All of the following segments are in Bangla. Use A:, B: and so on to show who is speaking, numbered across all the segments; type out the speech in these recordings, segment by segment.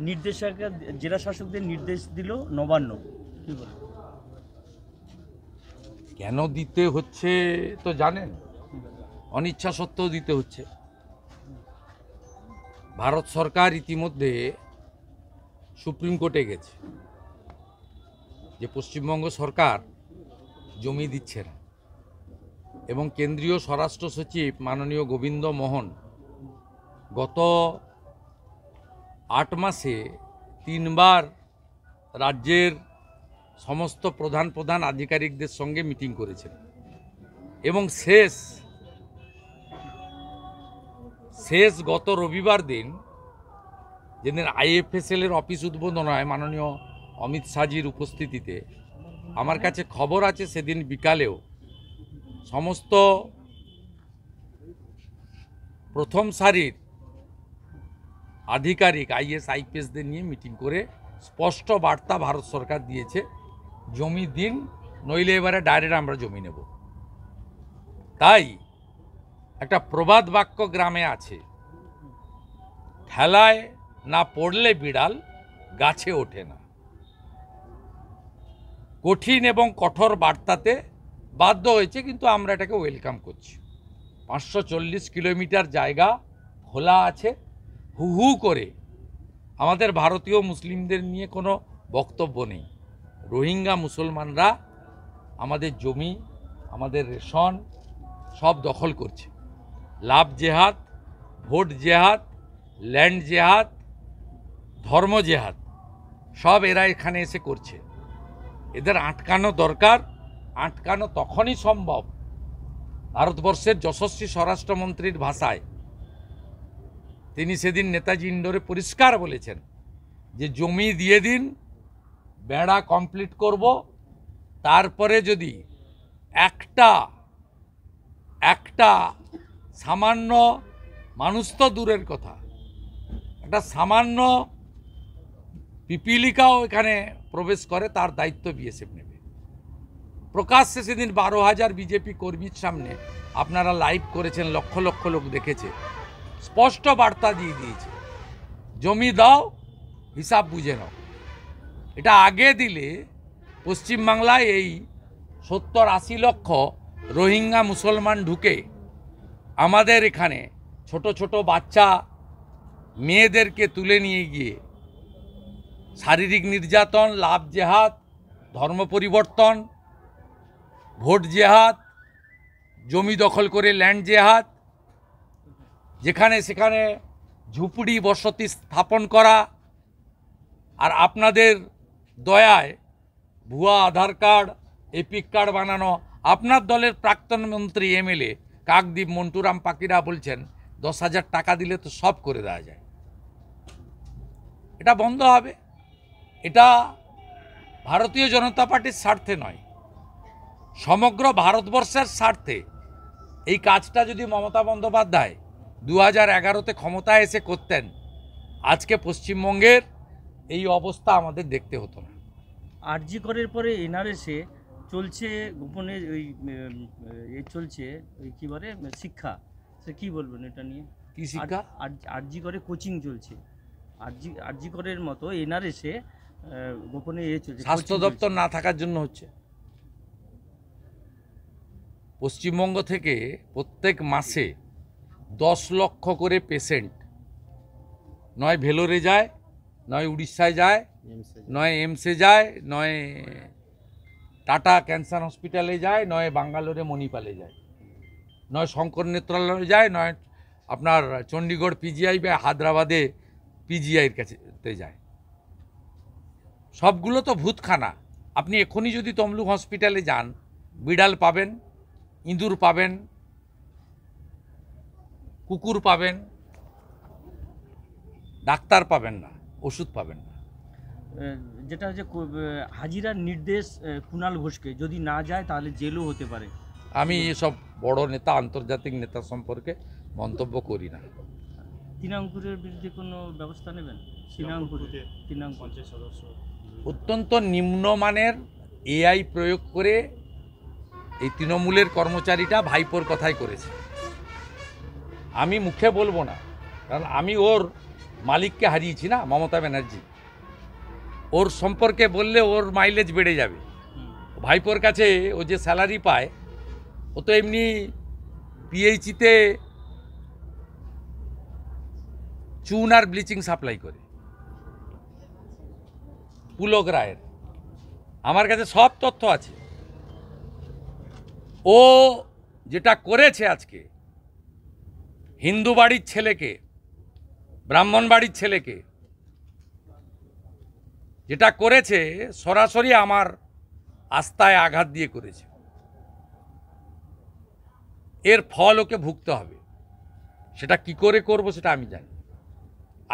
A: নির্দেশিকা জেলা শাসকদের নির্দেশ দিল নবান্ন, কি বলে?
B: কেন দিতে হচ্ছে তো জানেন, অনিচ্ছা সত্ত্বেও দিতে হচ্ছে। ভারত সরকার ইতিমধ্যে সুপ্রিম কোর্টে গেছে যে পশ্চিমবঙ্গ সরকার জমি দিচ্ছে না, এবং কেন্দ্রীয় স্বরাষ্ট্র সচিব মাননীয় গোবিন্দ মোহন গত 8 মাসে 3 বার রাজ্যের সমস্ত প্রধান আধিকারিকদের সঙ্গে মিটিং করেছেন, এবং শেষ গত রবিবার দিন, যেদিন IFSL এর অফিস উদ্বোধন হয় মাননীয় অমিত শাহজির উপস্থিতিতে, আমার কাছে খবর আছে সেদিন বিকালেও সমস্ত প্রথম সারির আধিকারিক IAS IPSদের নিয়ে মিটিং করে স্পষ্ট বার্তা ভারত সরকার দিয়েছে, জমি দিন, নইলে এবারে ডাইরেক্ট আমরা জমি নেব। তাই একটা প্রবাদ বাক্য গ্রামে আছে, ঠেলায় না পড়লে বিড়াল গাছে ওঠে না। কঠিন এবং কঠোর বার্তাতে বাধ্য হয়েছে, কিন্তু আমরা এটাকে ওয়েলকাম করছি। 540 কিলোমিটার জায়গা খোলা আছে, হু হু করে আমাদের ভারতীয় মুসলিমদের নিয়ে কোনো বক্তব্য নেই। রোহিঙ্গা মুসলমানরা আমাদের জমি, আমাদের রেশন সব দখল করছে। লাভ জেহাদ, ভোট জেহাদ, ল্যান্ড জেহাদ, ধর্ম জেহাদ সব এরা এখানে এসে করছে। এদের আটকানো দরকার। আটকানো তখনই সম্ভব ভারতবর্ষের যশস্বী স্বরাষ্ট্রমন্ত্রীর ভাষায়। তিনি সেদিন নেতাজি ইন্ডোরে পরিষ্কার বলেছেন যে জমি দিয়ে দিন, বেড়া কমপ্লিট করব, তারপরে যদি একটা সামান্য, মানুষ তো দূরের কথা, একটা সামান্য পিপিলিকাও এখানে প্রবেশ করে, তার দায়িত্ব BSF নেবে। প্রকাশ্যে সেদিন 12,000 বিজেপি কর্মীর সামনে আপনারা লাইভ করেছেন, লক্ষ লক্ষ লোক দেখেছে, স্পষ্ট বার্তা দিয়ে দিয়েছে, জমি দাও, হিসাব বুঝে নাও। এটা আগে দিলে পশ্চিমবাংলায় এই 70-80 লক্ষ রোহিঙ্গা মুসলমান ঢুকে আমাদের এখানে ছোট ছোট বাচ্চা মেয়েদেরকে তুলে নিয়ে গিয়ে শারীরিক নির্যাতন, লাভ জেহাদ, ধর্ম পরিবর্তন, ভোট জেহাদ, জমি দখল করে ল্যান্ড জেহাদ, যেখানে সেখানে ঝুপড়ি বসতি স্থাপন করা, আর আপনাদের দয়ায় ভুয়া আধার কার্ড, এপিক কার্ড বানানো। আপনার দলের প্রাক্তন মন্ত্রী MLA কাকদ্বীপ মন্টুরাম পাকিরা বলছেন 10,000 টাকা দিলে তো সব করে দেওয়া যায়। এটা বন্ধ হবে। এটা ভারতীয় জনতা পার্টির স্বার্থে নয়, সমগ্র ভারতবর্ষের স্বার্থে। এই কাজটা যদি মমতা বন্দ্যোপাধ্যায় 2011-তে ক্ষমতায় এসে করতেন, আজকে পশ্চিমবঙ্গের এই অবস্থা আমাদের দেখতে হতো না।
A: আরজি করের পরে NRS-এ চলছে গোপনে চলছে ওই কী বলে শিক্ষা, সে কী বলবেন এটা নিয়ে?
B: কি শিক্ষা?
A: আরজি করে কোচিং চলছে। আরজি করের মতো NRS-এ গোপনে চলছে।
B: স্বাস্থ্য দপ্তর না থাকার জন্য হচ্ছে। পশ্চিমবঙ্গ থেকে প্রত্যেক মাসে 10 লক্ষ করে পেশেন্ট নয় ভেলোরে যায়, নয় উড়িষ্যায় যায়, নয় এমসে যায়, নয় টাটা ক্যান্সার হসপিটালে যায়, নয় বাঙ্গালোরে মণিপালে যায়, নয় শঙ্কর নেত্রালয়ে যায়, নয় আপনার চণ্ডীগড় PGI বা হায়দ্রাবাদে PGI-এর কাছে যায়। সবগুলো তো ভূতখানা। আপনি এখনই যদি তমলুক হসপিটালে যান, বিড়াল পাবেন, ইঁদুর পাবেন, কুকুর পাবেন, ডাক্তার পাবেন না, ওষুধ পাবেন না।
A: যেটা হচ্ছে হাজিরার নির্দেশ কুণাল ঘোষকে, যদি না যায় তাহলে জেলও হতে পারে।
B: আমি এসব বড় নেতা, আন্তর্জাতিক নেতা সম্পর্কে মন্তব্য করি না।
A: তৃণাঙ্কুরের বিরুদ্ধে কোনো ব্যবস্থা নেবেন? তৃণাঙ্কুর সদস্য
B: অত্যন্ত নিম্নমানের AI প্রয়োগ করে এই তৃণমূলের কর্মচারীটা ভাইপোর কথাই করেছে। আমি মুখে বলবো না, কারণ আমি ওর মালিককে হারিয়েছি না, মমতা ব্যানার্জি। ওর সম্পর্কে বললে ওর মাইলেজ বেড়ে যাবে। ভাইপোর কাছে ও যে স্যালারি পায়, ও তো এমনি পিএইচিতে চুন আর ব্লিচিং সাপ্লাই করে, পুলক রায়ের। আমার কাছে সব তথ্য আছে। ও যেটা করেছে আজকে, হিন্দু বাড়ির ছেলেকে, ব্রাহ্মণ বাড়ির ছেলেকে যেটা করেছে, সরাসরি আমার আস্থায় আঘাত দিয়ে করেছে। এর ফল ওকে ভুগতে হবে। সেটা কি করে করব সেটা আমি জানি,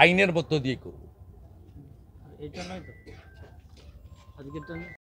B: আইনের মধ্য দিয়ে করব।
A: এটা নয় তো আজকেরটা নয়।